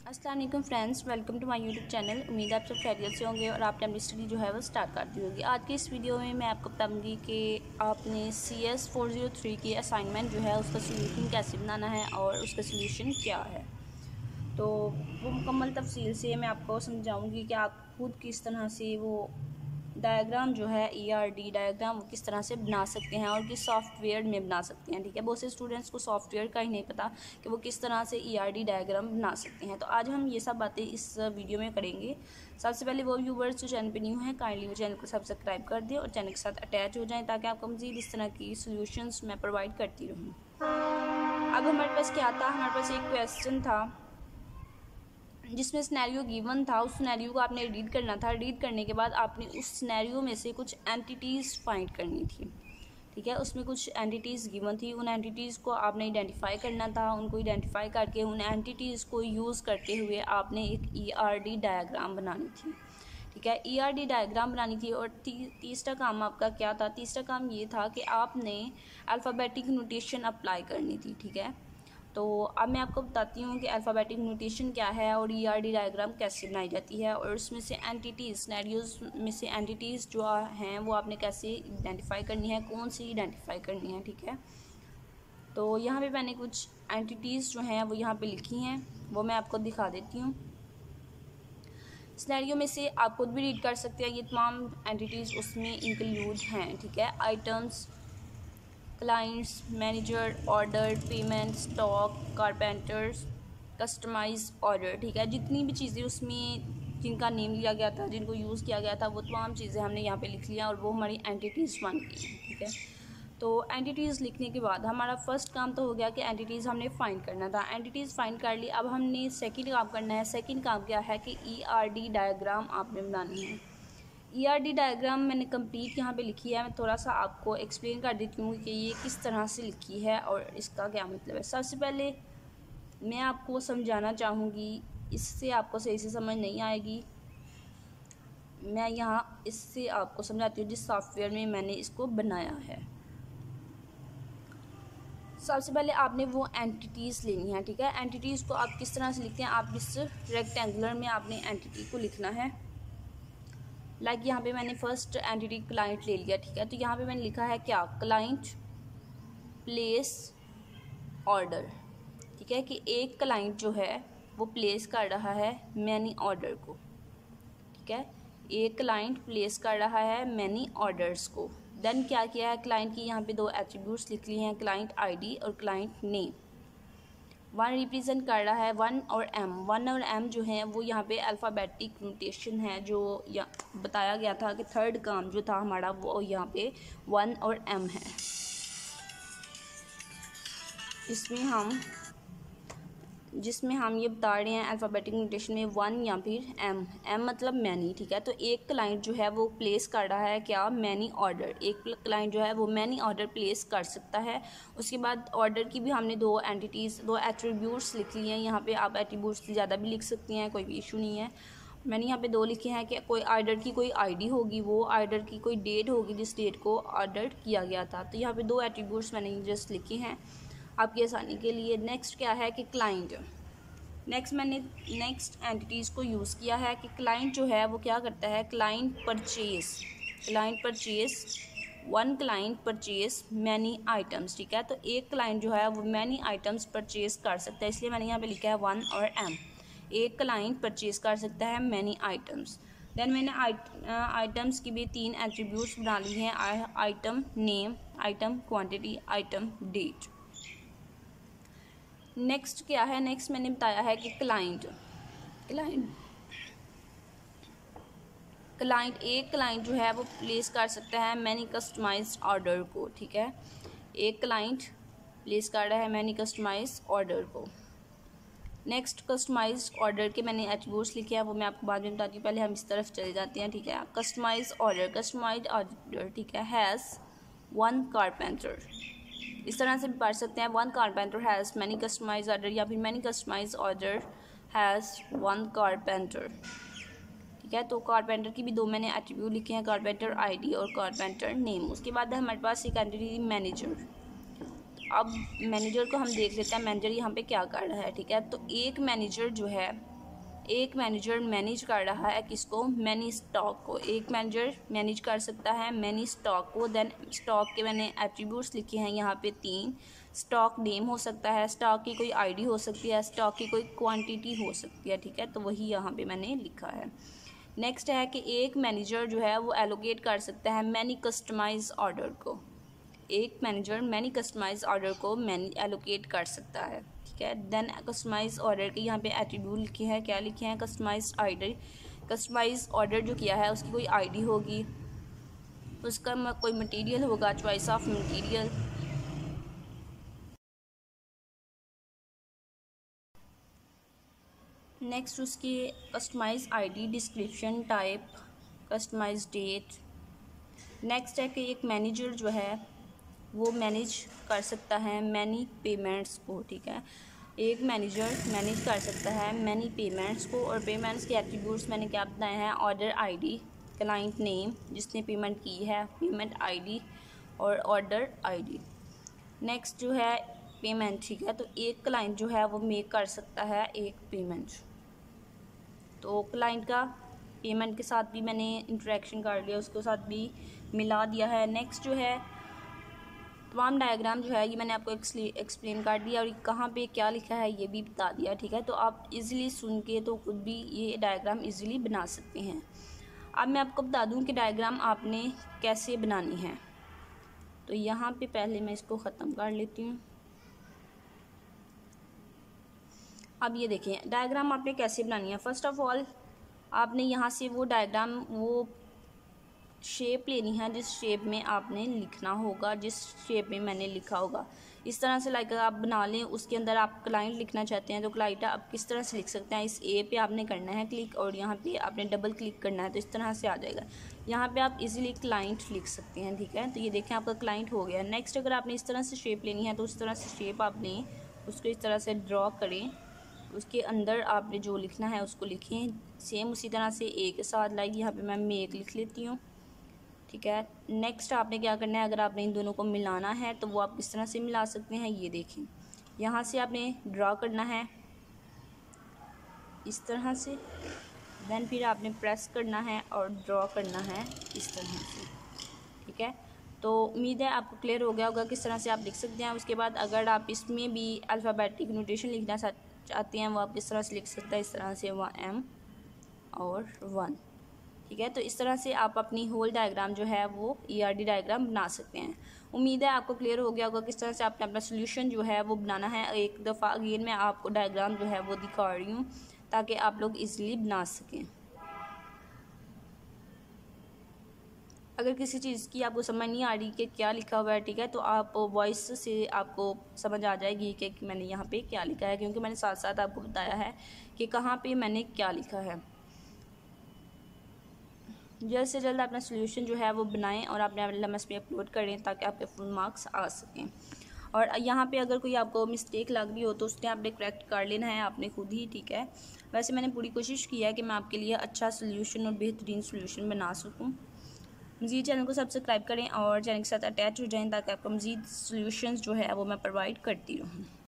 अस्सलाम वालेकुम friends, welcome to my YouTube channel. उम्मीद है आप सब खैरियत से होंगे और आपने अपनी स्टडी जो है वो स्टार्ट कर दी होगी। आज की इस वीडियो में मैं आपको बताऊंगी कि आपने CS 403 की असाइनमेंट जो है उसका सोल्यूशन कैसे बनाना है और उसका सोल्यूशन क्या है। तो वो मुकम्मल तफसील से मैं आपको समझाऊंगी कि आप खुद किस तरह से वो डायग्राम जो है ERD डायग्राम वो किस तरह से बना सकते हैं और किस सॉफ्टवेयर में बना सकते हैं। ठीक है, बहुत से स्टूडेंट्स को सॉफ्टवेयर का ही नहीं पता कि वो किस तरह से ERD डायग्राम बना सकते हैं। तो आज हम ये सब बातें इस वीडियो में करेंगे। सबसे पहले वो व्यूवर्स जो चैनल पर न्यू हैं काइंडली वो चैनल को सब्सक्राइब कर दें और चैनल के साथ अटैच हो जाएँ ताकि आपको मज़ीद इस तरह की सोल्यूशंस मैं प्रोवाइड करती रहूँ। अब हमारे पास क्या था, हमारे पास एक क्वेश्चन था जिसमें सिनेरियो गिवन था। उस सिनेरियो को आपने रीड करना था। रीड करने के बाद आपने उस सिनेरियो में से कुछ एंटिटीज़ फाइंड करनी थी। ठीक है, उसमें कुछ एंटिटीज़ गिवन थी, उन एंटिटीज़ को आपने आइडेंटिफाई करना था। उनको आइडेंटिफाई करके उन एंटिटीज़ को यूज़ करते हुए आपने एक ERD डायग्राम बनानी थी। ठीक है, ERD डायग्राम बनानी थी। और तीसरा काम आपका क्या था? तीसरा काम ये था कि आपने अल्फ़ाबेटिक नोटेशन अप्लाई करनी थी। ठीक है, तो अब मैं आपको बताती हूँ कि अल्फ़ाबेटिक नोटेशन क्या है और ERD डायग्राम कैसे बनाई जाती है और उसमें से एंटिटीज़ सिनेरियोज़ में से एंटिटीज़ जो हैं वो आपने कैसे आइडेंटिफाई करनी है, कौन सी आइडेंटिफाई करनी है। ठीक है, तो यहाँ पे मैंने कुछ एंटिटीज़ जो हैं वो यहाँ पे लिखी हैं, वो मैं आपको दिखा देती हूँ। सिनेरियो में से आप खुद भी रीड कर सकते हैं, ये तमाम एंटिटीज़ उसमें इंक्लूड हैं। ठीक है, items, clients, manager, order, payment, stock, carpenters, customise order. ठीक है, जितनी भी चीज़ें उसमें जिनका नेम लिया गया था, जिनको यूज़ किया गया था, वो तमाम चीज़ें हमने यहाँ पे लिख लिया और वो हमारी एंटिटीज़ बन गई हैं। ठीक है, तो एंटिटीज़ लिखने के बाद हमारा फर्स्ट काम तो हो गया कि एंटिटीज़ हमने फाइंड करना था। एंटिटीज़ फाइंड कर ली। अब हमने सेकंड काम करना है। सेकंड काम क्या है कि ERD डायग्राम आपने बनानी है। ERD डायग्राम मैंने कंप्लीट यहाँ पे लिखी है। मैं थोड़ा सा आपको एक्सप्लेन कर देती हूँ कि ये किस तरह से लिखी है और इसका क्या मतलब है। सबसे पहले मैं आपको समझाना चाहूँगी, इससे आपको सही से समझ नहीं आएगी। मैं यहाँ इससे आपको समझाती हूँ जिस सॉफ्टवेयर में मैंने इसको बनाया है। सबसे पहले आपने वो एंटिटीज़ लेनी है। ठीक है, एंटिटीज़ को आप किस तरह से लिखते हैं, आप इस रेक्टेंगुलर में आपने एंटिटी को लिखना है। लाइक यहाँ पे मैंने फर्स्ट एंटिटी क्लाइंट ले लिया। ठीक है, तो यहाँ पे मैंने लिखा है क्या, क्लाइंट प्लेस ऑर्डर। ठीक है, कि एक क्लाइंट जो है वो प्लेस कर रहा है मैनी ऑर्डर को। ठीक है, एक क्लाइंट प्लेस कर रहा है मैनी ऑर्डर्स को। देन क्या किया है, क्लाइंट की यहाँ पे दो एट्रीब्यूट्स लिख लिए हैं, क्लाइंट ID और क्लाइंट नेम। वन रिप्रेजेंट कर रहा है वन और M जो है वो यहाँ पे अल्फ़ाबेटिक नोटेशन है, जो बताया गया था कि थर्ड काम जो था हमारा वो यहाँ पे 1 और M है। जिसमें हम ये बता रहे हैं अल्फ़ाबेटिक नोटेशन में 1 या फिर M मतलब मैनी। ठीक है, तो एक क्लाइंट जो है वो प्लेस कर रहा है क्या, मैनी ऑर्डर। एक क्लाइंट जो है वो मैनी ऑर्डर प्लेस कर सकता है। उसके बाद ऑर्डर की भी हमने दो एट्रीब्यूट्स लिख लिए हैं। यहाँ पे आप एट्रीब्यूट्स ज़्यादा भी लिख सकती हैं, कोई भी इशू नहीं है। मैंने यहाँ पे दो लिखे हैं कि कोई ऑर्डर की कोई ID होगी, वो ऑर्डर की कोई डेट होगी जिस डेट को ऑर्डर किया गया था। तो यहाँ पे दो एट्रीब्यूट्स मैंने जस्ट लिखे हैं आपकी आसानी के लिए। नेक्स्ट क्या है कि क्लाइंट, मैंने नेक्स्ट एंटिटीज़ को यूज़ किया है कि क्लाइंट जो है वो क्या करता है, क्लाइंट परचेज मैनी आइटम्स। ठीक है, तो एक क्लाइंट जो है वो मैनी आइटम्स परचेज कर सकता है, इसलिए मैंने यहाँ पे लिखा है 1 और M। एक क्लाइंट परचेज कर सकता है मैनी आइटम्स। देन मैंने आइटम्स की भी 3 एट्रीब्यूट्स बना ली हैं, item name, item quantity, item date. Next क्या है, नेक्स्ट मैंने बताया है कि एक क्लाइंट जो है वो प्लेस कर सकता है मैनी कस्टमाइज्ड ऑर्डर को। ठीक है, एक क्लाइंट प्लेस कर रहा है मैनी कस्टमाइज्ड ऑर्डर को। नेक्स्ट कस्टमाइज्ड ऑर्डर के मैंने एट्रीब्यूट्स लिखे हैं, वो मैं आपको बाद में बताती हूँ। पहले हम इस तरफ चले जाते हैं। ठीक है, कस्टमाइज्ड ऑर्डर ठीक है, हैज़ 1 कारपेंटर। इस तरह से भी पढ़ सकते हैं, 1 carpenter has many customise order, या फिर many customise order has 1 carpenter. ठीक है, तो कारपेंटर की भी दो मैंने एट्रीब्यूट लिखे हैं, कारपेंटर ID और कारपेंटर नेम। उसके बाद हमारे पास एक एंटिटी मैनेजर। अब मैनेजर को हम देख लेते हैं, मैनेजर यहाँ पे क्या कर रहा है। ठीक है, तो एक मैनेजर जो है एक मैनेजर मैनेज कर रहा है किसको, मैनी स्टॉक को। एक मैनेजर मैनेज कर सकता है मैनी स्टॉक को। देन स्टॉक के मैंने एट्रीब्यूट्स लिखे हैं यहाँ पे 3। स्टॉक नेम हो सकता है, स्टॉक की कोई आईडी हो सकती है, स्टॉक की कोई क्वांटिटी हो सकती है, ठीक है, तो वही यहाँ पे मैंने लिखा है। नेक्स्ट है कि एक मैनेजर जो है वो एलोकेट कर सकता है मैनी कस्टमाइज ऑर्डर को। एक मैनेजर मैनी कस्टमाइज ऑर्डर को मैनी एलोकेट कर सकता है, ठीक है। देन कस्टमाइज ऑर्डर के यहाँ पे एट्रीब्यूट लिखे हैं, क्या लिखे हैं, कस्टमाइज आईडी। कस्टमाइज ऑर्डर जो किया है उसकी कोई आईडी होगी, उसका कोई मटेरियल होगा, चॉइस ऑफ मटेरियल। नेक्स्ट उसकी customise ID, description, type, customise date. Next है कि एक मैनेजर जो है वो मैनेज कर सकता है मैनी पेमेंट्स को, ठीक है। एक मैनेजर मैनेज कर सकता है मैनी पेमेंट्स को, और पेमेंट्स के एट्रीब्यूट्स मैंने क्या बताए हैं, ऑर्डर आईडी, क्लाइंट नेम जिसने पेमेंट की है, पेमेंट आईडी और ऑर्डर आईडी। नेक्स्ट जो है पेमेंट, ठीक है, तो एक क्लाइंट जो है वो मेक कर सकता है एक पेमेंट, तो क्लाइंट का पेमेंट के साथ भी मैंने इंटरेक्शन कर लिया, उसके साथ भी मिला दिया है। नेक्स्ट जो है तमाम डायग्राम जो है ये मैंने आपको एक्सप्लेन कर दिया और कहाँ पे क्या लिखा है ये भी बता दिया, ठीक है, तो आप इजीली सुन के तो खुद भी ये डायग्राम इजीली बना सकते हैं। अब मैं आपको बता दूं कि डायग्राम आपने कैसे बनानी है, तो यहाँ पे पहले मैं इसको ख़त्म कर लेती हूँ। अब ये देखें डायग्राम आपने कैसे बनानी है। फर्स्ट ऑफ ऑल आपने यहाँ से वो डायग्राम वो शेप लेनी है जिस शेप में आपने लिखना होगा, जिस शेप में मैंने लिखा होगा। इस तरह से लाइक आप बना लें, उसके अंदर आप क्लाइंट लिखना चाहते हैं तो क्लाइंट आप किस तरह से लिख सकते हैं, इस ए पे आपने करना है क्लिक और यहाँ पे आपने डबल क्लिक करना है तो इस तरह से आ जाएगा। यहाँ पे आप इजीली क्लाइंट लिख सकते हैं, ठीक है, तो ये देखें आपका क्लाइंट हो गया। नेक्स्ट अगर आपने इस तरह से शेप लेनी है तो उस तरह से शेप आपने उसको इस तरह से ड्रॉ करें, उसके अंदर आपने जो लिखना है उसको लिखें। सेम उसी तरह से ए के साथ लाइक यहाँ पे मैं मेक लिख लेती हूँ, ठीक है। नेक्स्ट आपने क्या करना है, अगर आपने इन दोनों को मिलाना है तो वो आप किस तरह से मिला सकते हैं, ये देखें यहाँ से आपने ड्रा करना है इस तरह से, देन फिर आपने प्रेस करना है और ड्रा करना है इस तरह से, ठीक है। तो उम्मीद है आपको क्लियर हो गया होगा किस तरह से आप लिख सकते हैं। उसके बाद अगर आप इसमें भी अल्फ़ाबेटिक नोटेशन लिखना चाहते हैं वो आप किस तरह से लिख सकते हैं, इस तरह से 1M और 1, ठीक है। तो इस तरह से आप अपनी होल डायग्राम जो है वो ERD डायग्राम बना सकते हैं। उम्मीद है आपको क्लियर हो गया होगा किस तरह से आपने अपना सोल्यूशन जो है वो बनाना है। एक दफ़ा अगेन मैं आपको डायग्राम जो है वो दिखा रही हूँ ताकि आप लोग इजीली बना सकें। अगर किसी चीज़ की आपको समझ नहीं आ रही कि क्या लिखा हुआ है, ठीक है, तो आप वॉइस से आपको समझ आ जाएगी कि मैंने यहाँ पे क्या लिखा है, क्योंकि मैंने साथ साथ आपको बताया है कि कहाँ पे मैंने क्या लिखा है। जल्द से जल्द अपना सोल्यूशन जो है वो बनाएं और अपने LMS पे अपलोड करें ताकि आपके फुल मार्क्स आ सकें। और यहाँ पे अगर कोई आपको मिस्टेक लग रही हो तो उसने आपने करेक्ट कर लेना है आपने खुद ही, ठीक है। वैसे मैंने पूरी कोशिश की है कि मैं आपके लिए अच्छा सोल्यूशन और बेहतरीन सोल्यूशन बना सकूँ। मज़ीद चैनल को सब्सक्राइब करें और चैनल के साथ अटैच हो जाएं ताकि आपको मज़ीद सोल्यूशंस जो है वो मैं प्रोवाइड करती रहूँ।